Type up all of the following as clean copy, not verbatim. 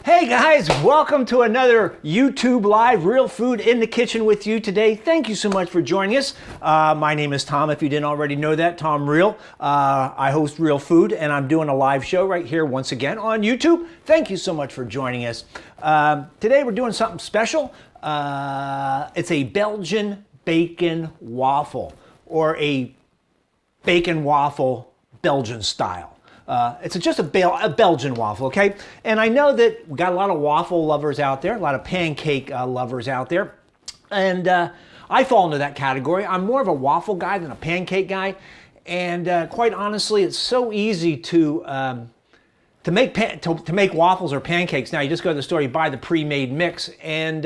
Hey guys, welcome to another YouTube Live Real Food in the Kitchen with you today. Thank you so much for joining us. My name is Tom, if you didn't already know that, Tom Riehl. I host Real Food and I'm doing a live show right here once again on YouTube. Thank you so much for joining us. Today we're doing something special. It's a Belgian bacon waffle, or a bacon waffle Belgian style. It's just a Belgian waffle, okay? And I know that we got a lot of waffle lovers out there, a lot of pancake lovers out there, and I fall into that category. I'm more of a waffle guy than a pancake guy, and quite honestly, it's so easy to make waffles or pancakes. Now you just go to the store, you buy the pre-made mix, and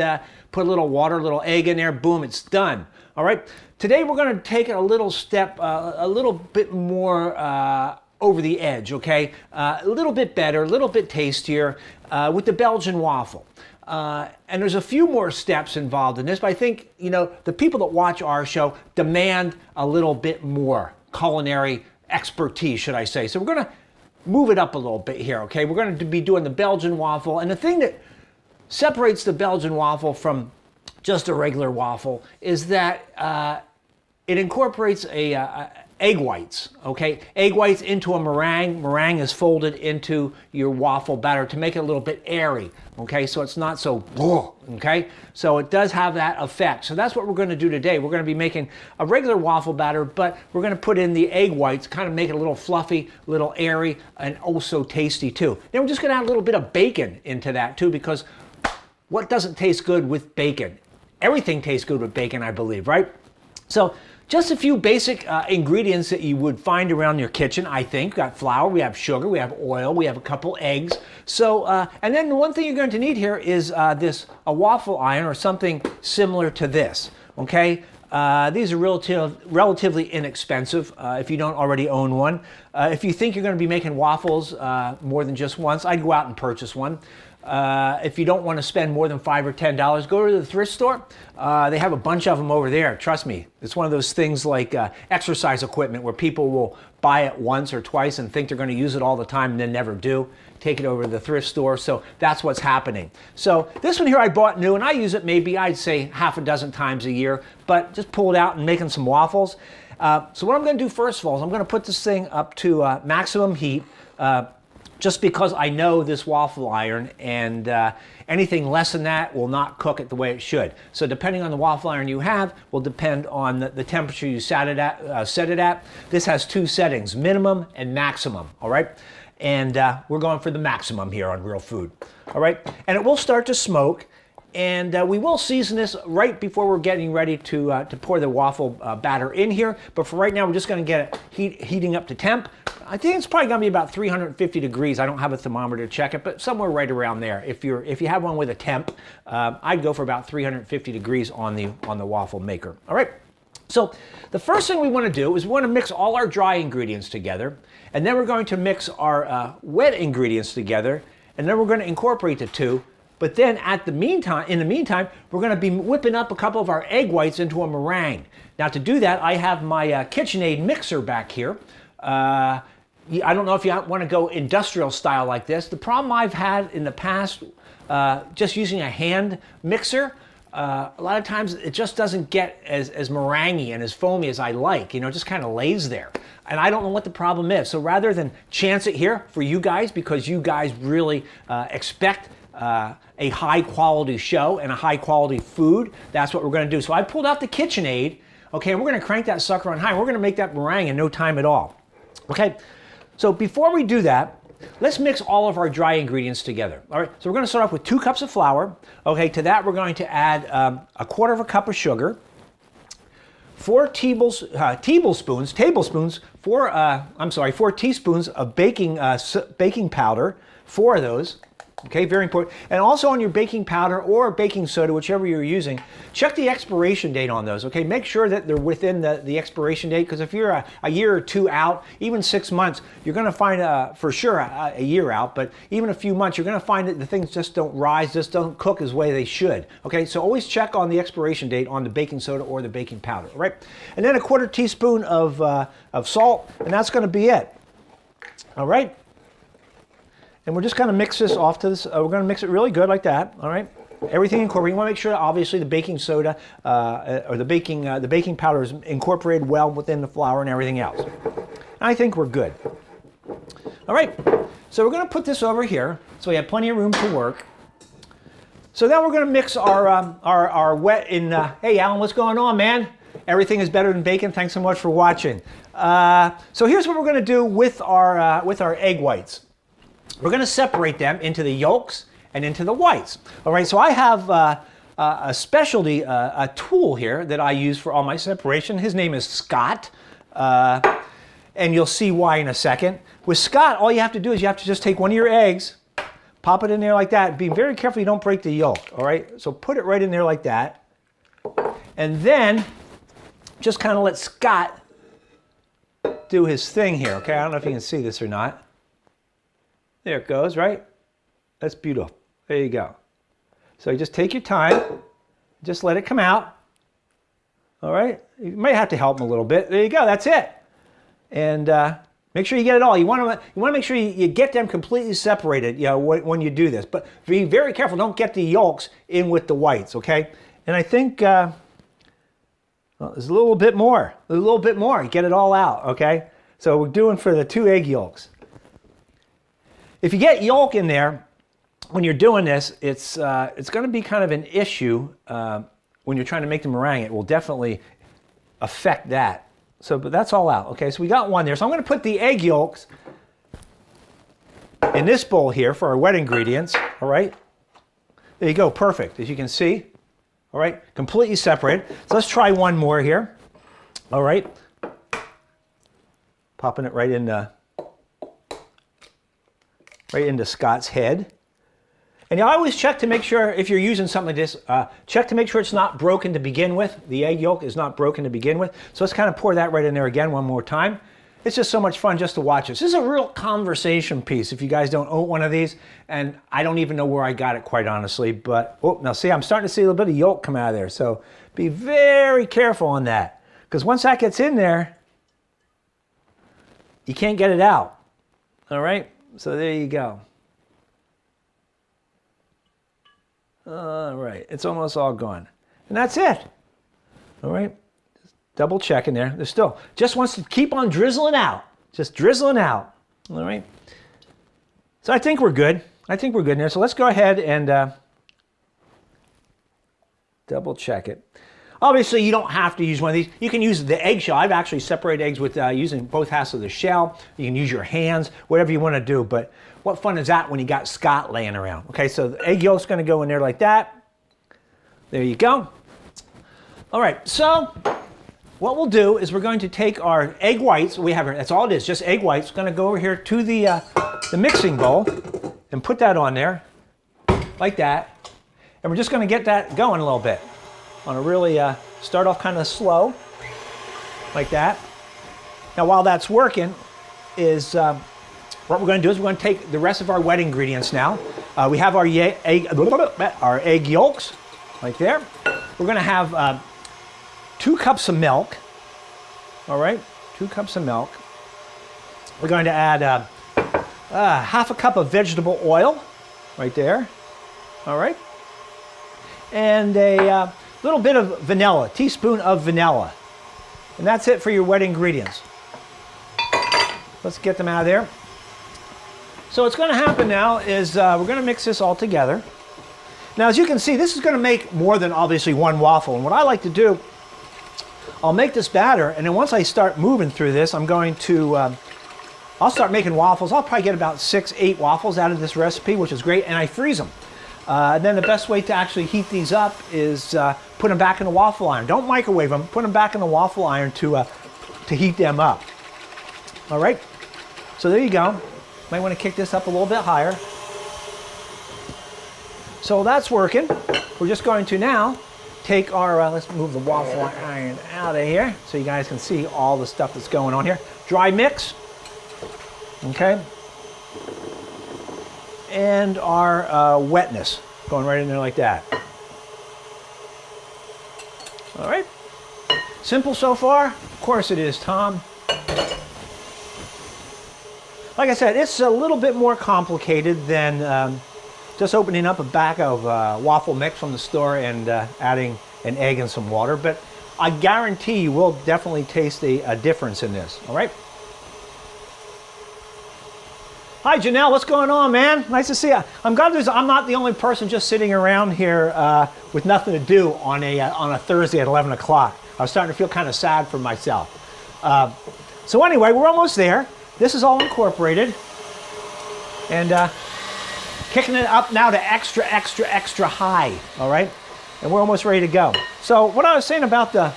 put a little water, a little egg in there, boom, it's done. All right. Today we're going to take it a little step, a little bit more over the edge, okay? A little bit better, a little bit tastier with the Belgian waffle. And there's a few more steps involved in this, but I think, you know, the people that watch our show demand a little bit more culinary expertise, should I say. So we're gonna move it up a little bit here, okay? We're gonna be doing the Belgian waffle, and the thing that separates the Belgian waffle from just a regular waffle is that it incorporates egg whites, okay? Egg whites into a meringue. Meringue is folded into your waffle batter to make it a little bit airy, okay? So it's not so, okay? So it does have that effect. So that's what we're gonna do today. We're gonna be making a regular waffle batter, but we're gonna put in the egg whites, kind of make it a little fluffy, a little airy, and also tasty too. Then we're just gonna add a little bit of bacon into that too, because what doesn't taste good with bacon? Everything tastes good with bacon, I believe, right? So just a few basic ingredients that you would find around your kitchen, I think. We got flour, we have sugar, we have oil, we have a couple eggs. So, and then the one thing you're going to need here is a waffle iron or something similar to this, okay? These are relatively inexpensive if you don't already own one. If you think you're going to be making waffles more than just once, I'd go out and purchase one. If you don't want to spend more than $5 or $10, go to the thrift store. They have a bunch of them over there. Trust me, it's one of those things like exercise equipment where people will buy it once or twice and think they're going to use it all the time and then never do. Take it over to the thrift store. So that's what's happening. So this one here I bought new, and I use it maybe, I'd say, half a dozen times a year, but just pull it out and making some waffles. So what I'm going to do first of all is I'm going to put this thing up to maximum heat. Just because I know this waffle iron, and anything less than that will not cook it the way it should. So depending on the waffle iron you have will depend on the temperature you set it at. This has two settings, minimum and maximum, all right? And we're going for the maximum here on Real Food, all right? And it will start to smoke, and we will season this right before we're getting ready to pour the waffle batter in here. But for right now, we're just gonna get it heating up to temp. I think it's probably gonna be about 350 degrees. I don't have a thermometer to check it, but somewhere right around there. If you have one with a temp, I'd go for about 350 degrees on the waffle maker. All right. So the first thing we want to do is we want to mix all our dry ingredients together, and then we're going to mix our wet ingredients together, and then we're going to incorporate the two. But then in the meantime, we're going to be whipping up a couple of our egg whites into a meringue. Now to do that, I have my KitchenAid mixer back here. I don't know if you want to go industrial style like this. The problem I've had in the past, just using a hand mixer, a lot of times it just doesn't get as meringue and as foamy as I like. You know, it just kind of lays there. And I don't know what the problem is. So rather than chance it here for you guys, because you guys really expect a high quality show and a high quality food, that's what we're going to do. So I pulled out the KitchenAid, okay, and we're going to crank that sucker on high. We're going to make that meringue in no time at all. Okay, so before we do that, let's mix all of our dry ingredients together. All right, so we're going to start off with 2 cups of flour. Okay, to that we're going to add a quarter of a cup of sugar, 4 teaspoons of baking powder, 4 of those. Okay, very important. And also on your baking powder or baking soda, whichever you're using, check the expiration date on those, okay? Make sure that they're within the expiration date, because if you're a year or two out, even 6 months, you're gonna find, for sure, a year out, but even a few months, you're gonna find that the things just don't rise, just don't cook as way they should, okay? So always check on the expiration date on the baking soda or the baking powder, all right? And then a 1/4 teaspoon of salt, and that's gonna be it, all right? And we're just going to mix this off to this. We're going to mix it really good like that. All right. Everything incorporated. You want to make sure, obviously, the baking soda or the baking powder is incorporated well within the flour and everything else. And I think we're good. All right. So we're going to put this over here, so we have plenty of room to work. So now we're going to mix our wet in. Hey, Alan, what's going on, man? Everything is better than bacon. Thanks so much for watching. So here's what we're going to do with our egg whites. We're going to separate them into the yolks and into the whites. All right, so I have a specialty, a tool here that I use for all my separation. His name is Scott, and you'll see why in a second. With Scott, all you have to do is you have to just take one of your eggs, pop it in there like that. Be very careful you don't break the yolk, all right? So put it right in there like that. And then just kind of let Scott do his thing here, okay? I don't know if you can see this or not. There it goes, right? That's beautiful. There you go. So you just take your time, just let it come out. All right? You may have to help him a little bit. There you go, that's it. And make sure you get it all. You want to make sure you get them completely separated, you know, when you do this. But be very careful, don't get the yolks in with the whites, okay? And I think well, there's a little bit more. A little bit more. Get it all out, okay? So we're doing for the 2 egg yolks. If you get yolk in there, when you're doing this, it's going to be kind of an issue when you're trying to make the meringue. It will definitely affect that. So, but that's all out. Okay, so we got one there. So I'm going to put the egg yolks in this bowl here for our wet ingredients. All right, there you go. Perfect, as you can see. All right, completely separated. So let's try one more here. All right, popping it right into Scott's head. And you always check to make sure, if you're using something like this, check to make sure it's not broken to begin with. The egg yolk is not broken to begin with. So let's kind of pour that right in there again one more time. It's just so much fun just to watch this. This is a real conversation piece if you guys don't own one of these. And I don't even know where I got it, quite honestly. But, oh, now see, I'm starting to see a little bit of yolk come out of there. So be very careful on that. Because once that gets in there, you can't get it out. All right? So there you go. All right, it's almost all gone. And that's it. All right, just double checking there. There's still, just wants to keep on drizzling out. Just drizzling out. All right. So I think we're good. I think we're good there. So let's go ahead and double check it. Obviously, you don't have to use one of these. You can use the eggshell. I've actually separated eggs with using both halves of the shell. You can use your hands, whatever you want to do. But what fun is that when you got Scott laying around? Okay, so the egg yolk's going to go in there like that. There you go. All right, so what we'll do is we're going to take our egg whites. We have, that's all it is, just egg whites. Going to go over here to the mixing bowl and put that on there like that. And we're just going to get that going a little bit. On a really start off kind of slow, like that. Now while that's working, is what we're going to do is we're going to take the rest of our wet ingredients now. We have our egg yolks, like there. We're going to have 2 cups of milk. All right, 2 cups of milk. We're going to add half a cup of vegetable oil, right there. All right, and a little bit of vanilla, teaspoon of vanilla. And that's it for your wet ingredients. Let's get them out of there. So what's going to happen now is we're going to mix this all together. Now, as you can see, this is going to make more than obviously one waffle. And what I like to do, I'll make this batter, and then once I start moving through this, I'm going to, I'll start making waffles. I'll probably get about 6, 8 waffles out of this recipe, which is great, and I freeze them. And then the best way to actually heat these up is put them back in the waffle iron. Don't microwave them. Put them back in the waffle iron to heat them up. All right. So there you go. Might want to kick this up a little bit higher. So that's working. We're just going to now take our, let's move the waffle iron out of here so you guys can see all the stuff that's going on here. Dry mix. Okay. And our wetness going right in there like that. All right. Simple so far? Of course it is, Tom. Like I said, it's a little bit more complicated than just opening up a bag of waffle mix from the store and adding an egg and some water, but I guarantee you will definitely taste a difference in this, all right? Hi Janelle, what's going on, man? Nice to see you. I'm glad I'm not the only person just sitting around here with nothing to do on a Thursday at 11 o'clock. I was starting to feel kind of sad for myself. So anyway, we're almost there. This is all incorporated. And kicking it up now to extra, extra, extra high, all right? And we're almost ready to go. So what I was saying about the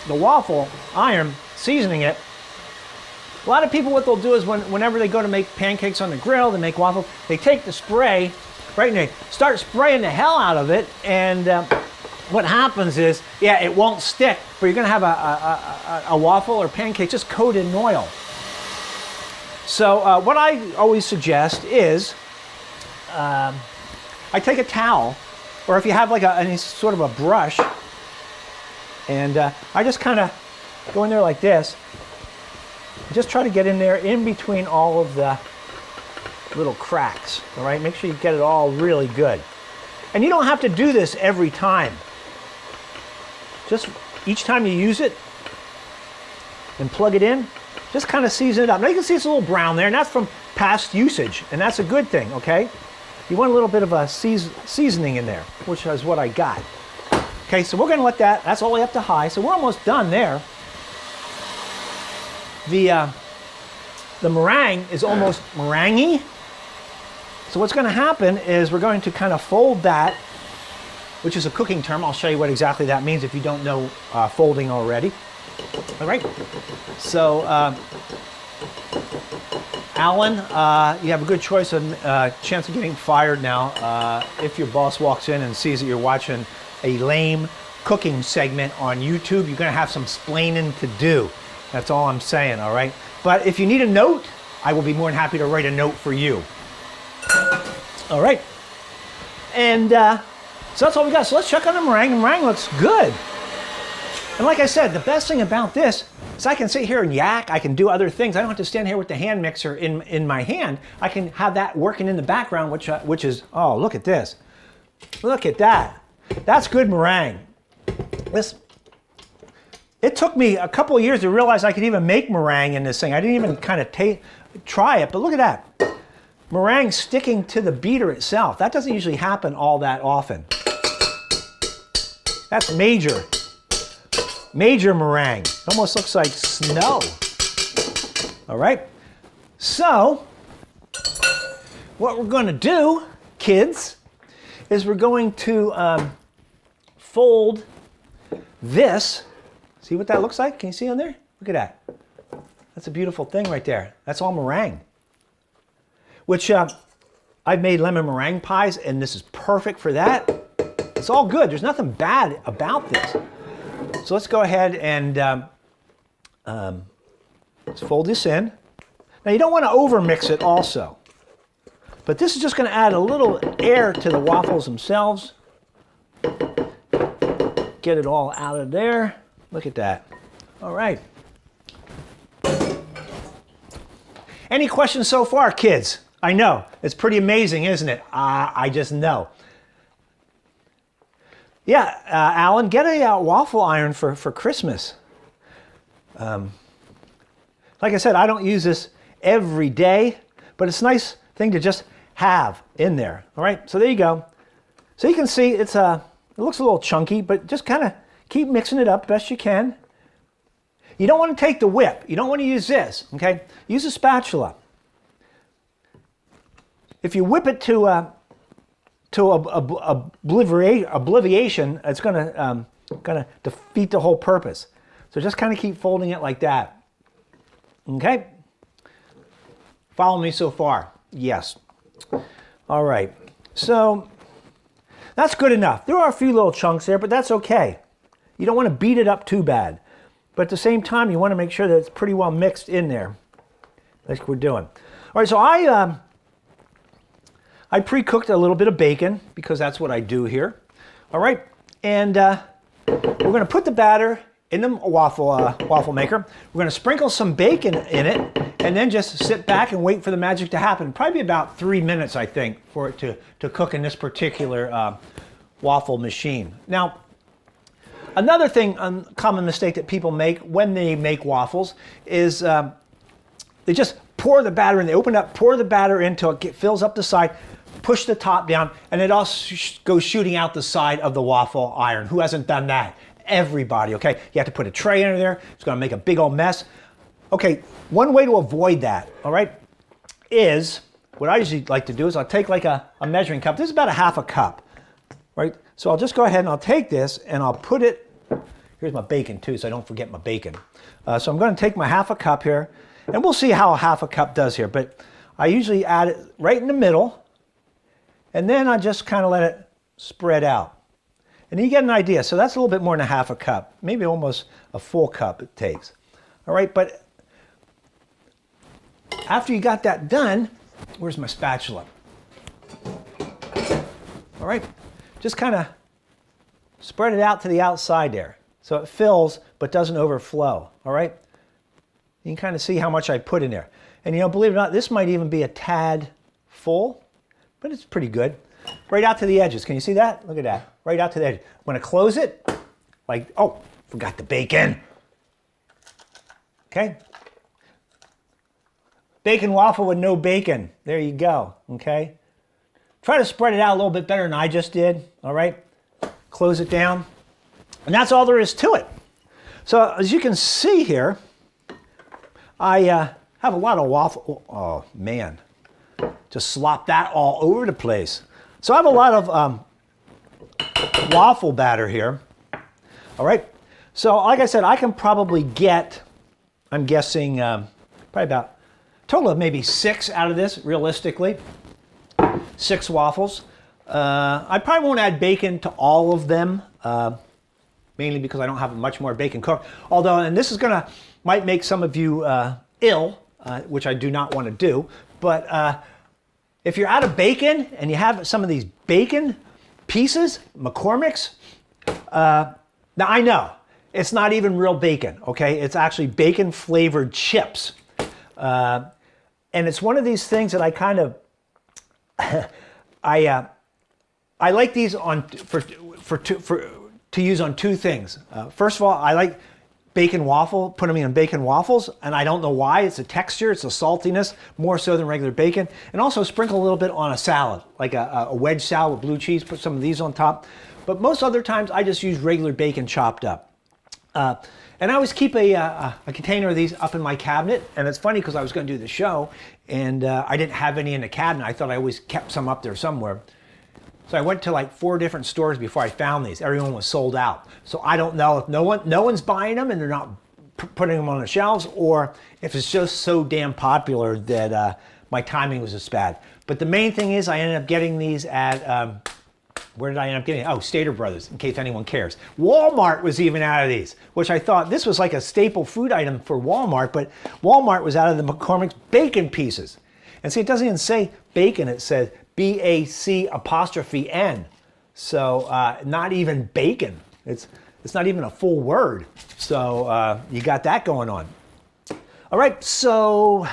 waffle iron, seasoning it, a lot of people, what they'll do is whenever they go to make pancakes on the grill, they make waffles, they take the spray, right, and they start spraying the hell out of it, and what happens is, yeah, it won't stick, but you're gonna have a waffle or pancake just coated in oil. So what I always suggest is, I take a towel, or if you have like any sort of a brush, and I just kind of go in there like this. Just try to get in there in between all of the little cracks, all right? Make sure you get it all really good. And you don't have to do this every time. Just each time you use it and plug it in, just kind of season it up. Now you can see it's a little brown there, and that's from past usage, and that's a good thing, okay? You want a little bit of a seasoning in there, which is what I got. Okay, so we're gonna let that's all the way up to high, so we're almost done there. The meringue is almost meringue-y. So what's going to happen is we're going to kind of fold that, which is a cooking term. I'll show you what exactly that means if you don't know folding already. All right. So Alan, you have a good chance of getting fired now if your boss walks in and sees that you're watching a lame cooking segment on YouTube. You're going to have some splaining to do. That's all I'm saying, all right? But if you need a note, I will be more than happy to write a note for you. All right. And so that's all we got. So let's check on the meringue. The meringue looks good. And like I said, the best thing about this is I can sit here and yak. I can do other things. I don't have to stand here with the hand mixer in my hand. I can have that working in the background, which is, oh, look at this. Look at that. That's good meringue. It took me a couple of years to realize I could even make meringue in this thing. I didn't even kind of try it, but look at that. Meringue sticking to the beater itself. That doesn't usually happen all that often. That's major meringue. It almost looks like snow. All right, so what we're going to do, kids, is we're going to fold this. See what that looks like? Can you see on there? Look at that. That's a beautiful thing right there. That's all meringue. Which I've made lemon meringue pies, and this is perfect for that. It's all good. There's nothing bad about this. So let's go ahead and let's fold this in. Now you don't want to over mix it also. But this is just going to add a little air to the waffles themselves. Get it all out of there. Look at that. All right. Any questions so far, kids? I know. It's pretty amazing, isn't it? I just know. Yeah, Alan, get a waffle iron for Christmas. Like I said, I don't use this every day, but it's a nice thing to just have in there. All right, so there you go. So you can see it looks a little chunky, but just kind of keep mixing it up best you can. You don't want to take the whip. You don't want to use this, okay? Use a spatula. If you whip it to obliviation, it's going to defeat the whole purpose. So just kind of keep folding it like that. Okay? Follow me so far? Yes. All right. So that's good enough. There are a few little chunks there, but that's okay. You don't want to beat it up too bad. But at the same time, you want to make sure that it's pretty well mixed in there, like we're doing. All right, so I pre-cooked a little bit of bacon because that's what I do here. All right, and we're going to put the batter in the waffle maker. We're going to sprinkle some bacon in it, and then just sit back and wait for the magic to happen. Probably about 3 minutes, I think, for it to cook in this particular waffle machine. Now, another thing, a common mistake that people make when they make waffles is they just pour the batter in. They open up, pour the batter in until it fills up the side, push the top down, and it all goes shooting out the side of the waffle iron. Who hasn't done that? Everybody, okay? You have to put a tray under there. It's gonna make a big old mess. Okay, one way to avoid that, all right, is what I usually like to do is I'll take like a measuring cup. This is about a half a cup, right? So I'll just go ahead and I'll take this and I'll put it, here's my bacon too, so I don't forget my bacon. So I'm gonna take my half a cup here, and we'll see how a half a cup does here, but I usually add it right in the middle, and then I just kind of let it spread out. And you get an idea. So that's a little bit more than a half a cup, maybe almost a full cup it takes. All right, but after you got that done, where's my spatula? All right, just kind of spread it out to the outside there so it fills but doesn't overflow. All right, you can kind of see how much I put in there. And you know, believe it or not, this might even be a tad full, but it's pretty good. Right out to the edges. Can you see that? Look at that. Right out to the edge. I'm going to close it. Like, oh, forgot the bacon. Okay. Bacon waffle with no bacon. There you go. Okay. Try to spread it out a little bit better than I just did. All right. Close it down. And that's all there is to it. So as you can see here, I have a lot of waffle. Oh, man. Just slop that all over the place. So I have a lot of waffle batter here. All right. So like I said, I can probably get, I'm guessing, probably about a total of maybe 6 out of this, realistically. 6 waffles. I probably won't add bacon to all of them, mainly because I don't have much more bacon cooked. Although, and this is might make some of you ill, which I do not want to do, but if you're out of bacon and you have some of these bacon pieces, McCormick's, now I know it's not even real bacon, okay? It's actually bacon flavored chips. And it's one of these things that I kind of, I like these to use on 2 things. First of all, I like bacon waffle, put them in bacon waffles, and I don't know why. It's a texture, it's a saltiness, more so than regular bacon. And also sprinkle a little bit on a salad, like a wedge salad with blue cheese, put some of these on top. But most other times I just use regular bacon chopped up. And I always keep a container of these up in my cabinet. And it's funny because I was going to do the show and I didn't have any in the cabinet. I thought I always kept some up there somewhere. So I went to like 4 different stores before I found these. Everyone was sold out. So I don't know if no one's buying them and they're not putting them on the shelves, or if it's just so damn popular that my timing was just bad. But the main thing is I ended up getting these at, where did I end up getting? Oh, Stater Brothers, in case anyone cares. Walmart was even out of these, which I thought this was like a staple food item for Walmart, but Walmart was out of the McCormick's bacon pieces. And see, it doesn't even say bacon, it says BAC''N. So not even bacon. It's not even a full word. So you got that going on. All right, so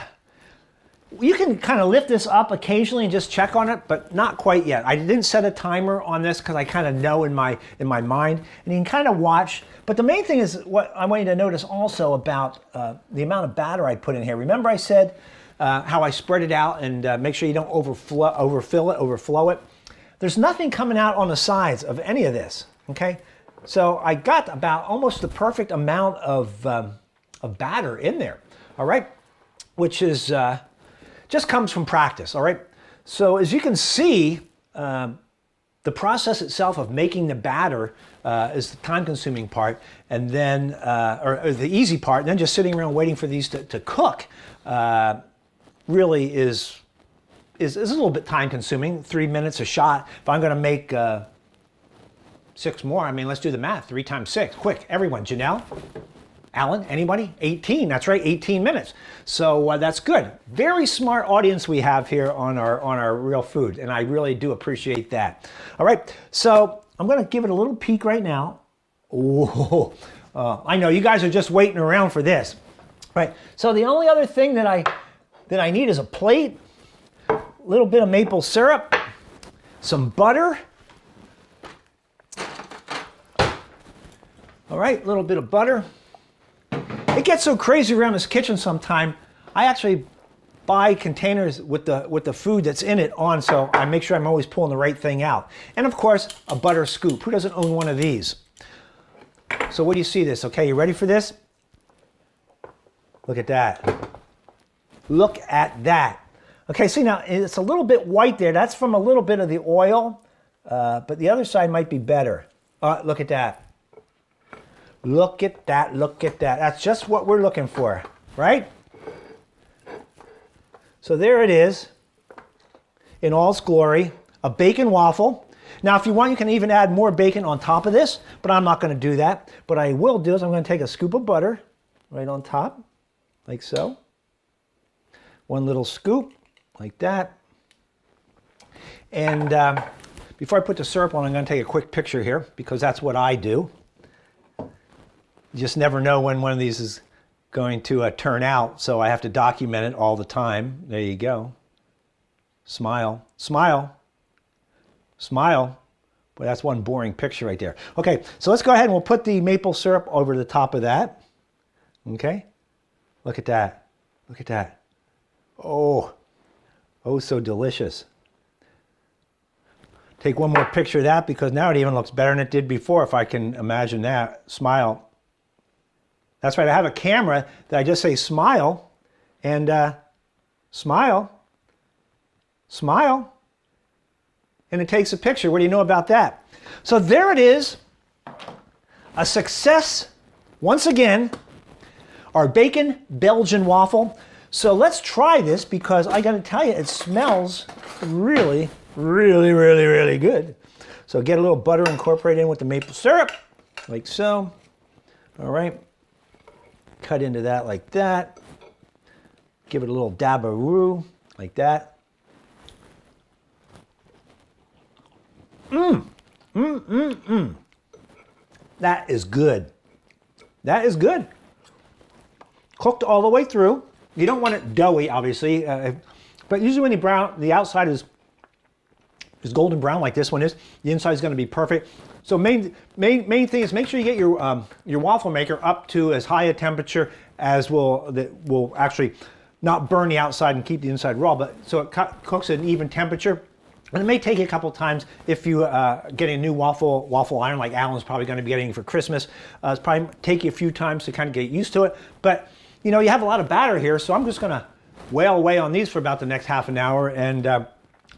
you can kind of lift this up occasionally and just check on it, but not quite yet. I didn't set a timer on this because I kind of know in my mind, and you can kind of watch. But the main thing is what I want you to notice also about the amount of batter I put in here. Remember I said how I spread it out and make sure you don't overflow it. There's nothing coming out on the sides of any of this, okay? So I got about almost the perfect amount of batter in there, all right? Which is just comes from practice, all right? So as you can see, the process itself of making the batter is the time-consuming part, and then, or the easy part, and then just sitting around waiting for these to cook really is a little bit time-consuming. 3 minutes a shot. If I'm going to make 6 more, I mean, let's do the math. 3 times 6. Quick, everyone. Janelle? Alan? Anybody? 18. That's right, 18 minutes. So that's good. Very smart audience we have here on our Real Food, and I really do appreciate that. All right, so I'm going to give it a little peek right now. Oh, I know you guys are just waiting around for this. Right, so the only other thing that I need is a plate, a little bit of maple syrup, some butter. All right, a little bit of butter. It gets so crazy around this kitchen sometime. I actually buy containers with the food that's in it on, so I make sure I'm always pulling the right thing out. And of course, a butter scoop. Who doesn't own one of these? So what do you see this? Okay, you ready for this? Look at that. Look at that. Okay, see now, it's a little bit white there. That's from a little bit of the oil, but the other side might be better. Look at that. Look at that, look at that. That's just what we're looking for, right? So there it is, in all its glory, a bacon waffle. Now, if you want, you can even add more bacon on top of this, but I'm not going to do that. What I will do is I'm going to take a scoop of butter right on top, like so. One little scoop, like that. And before I put the syrup on, I'm going to take a quick picture here, because that's what I do. You just never know when one of these is going to turn out, so I have to document it all the time. There you go. Smile, smile, smile. Boy, that's one boring picture right there. Okay, so let's go ahead and we'll put the maple syrup over the top of that. Okay, look at that. Look at that. Oh, oh, so delicious. Take one more picture of that, because now it even looks better than it did before, if I can imagine that. Smile. That's right, I have a camera that I just say smile, and smile, smile, and it takes a picture. What do you know about that? So there it is, a success, once again, our bacon Belgian waffle. So let's try this, because I gotta tell you, it smells really, really, really, really good. So get a little butter incorporated in with the maple syrup, like so. All right. Cut into that like that. Give it a little dab of roux, like that. That is good. That is good. Cooked all the way through. You don't want it doughy, obviously, but usually when the outside is golden brown like this one is, the inside is going to be perfect. So main thing is make sure you get your waffle maker up to as high a temperature as that will actually not burn the outside and keep the inside raw, but so it cooks at an even temperature. And it may take you a couple times if you getting a new waffle iron like Alan's probably going to be getting for Christmas. It's probably take you a few times to kind of get used to it. But you know, you have a lot of batter here, so I'm just going to whale away on these for about the next half an hour and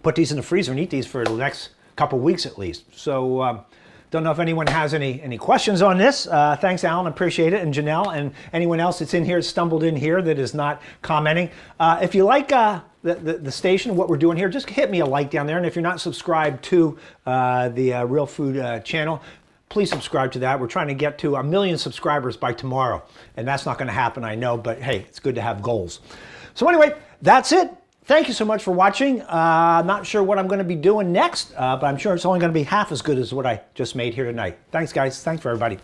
put these in the freezer and eat these for the next couple weeks at least. So don't know if anyone has any questions on this. Thanks, Alan, appreciate it, and Janelle, and anyone else that's in here, stumbled in here that is not commenting. If you like the station, what we're doing here, just hit me a like down there, and if you're not subscribed to the Real Food channel, please subscribe to that. We're trying to get to 1 million subscribers by tomorrow, and that's not going to happen, I know, but hey, it's good to have goals. So anyway, that's it. Thank you so much for watching. I'm not sure what I'm going to be doing next, but I'm sure it's only going to be half as good as what I just made here tonight. Thanks, guys. Thanks for everybody.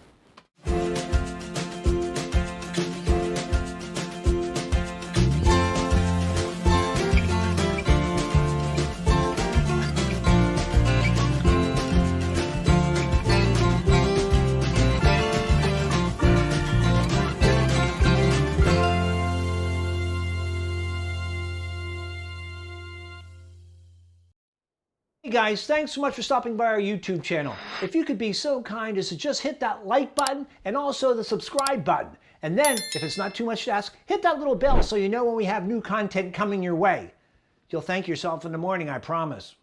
Hey guys, thanks so much for stopping by our YouTube channel. If you could be so kind as to just hit that like button and also the subscribe button. And then, if it's not too much to ask, hit that little bell so you know when we have new content coming your way. You'll thank yourself in the morning, I promise.